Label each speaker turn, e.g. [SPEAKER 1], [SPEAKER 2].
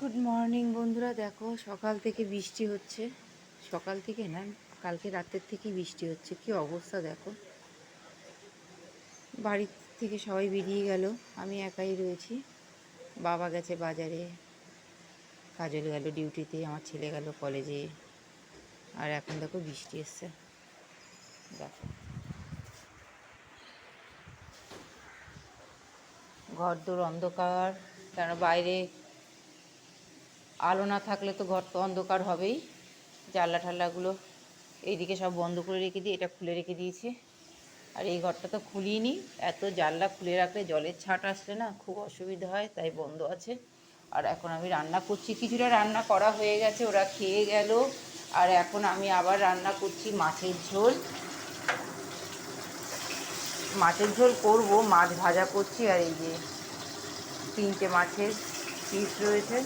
[SPEAKER 1] Good morning বন্ধুরা, দেখো সকাল থেকে বৃষ্টি হচ্ছে। সকাল থেকে না, কালকে রাতের থেকেই বৃষ্টি হচ্ছে। কি অবস্থা দেখো, বাড়ি থেকে সবাই বেরিয়ে গেল, আমি একাই রয়েছি। বাবা গেছে বাজারে, কাজল গেল ডিউটিতে, আমার ছেলে গেল কলেজে। আর এখন দেখো বৃষ্টি এসছে। দেখো ঘরদোর অন্ধকার, কেন বাইরে আলো না থাকলে তো ঘর তো অন্ধকার হবেই। জানলা ঠাল্লাগুলো এইদিকে সব বন্ধ করে রেখে দিই, এটা খুলে রেখে দিয়েছি। আর এই ঘরটা তো খুলিনি, এত জানলা খুলে রাখলে জলের ছাট আসলে না খুব অসুবিধা হয়, তাই বন্ধ আছে। আর এখন আমি রান্না করছি, কিছুটা রান্না করা হয়ে গেছে, ওরা খেয়ে গেল। আর এখন আমি আবার রান্না করছি মাছের ঝোল। মাছের ঝোল করব, মাছ ভাজা করছি। আর এই যে 3টে মাছের পিস রয়েছে,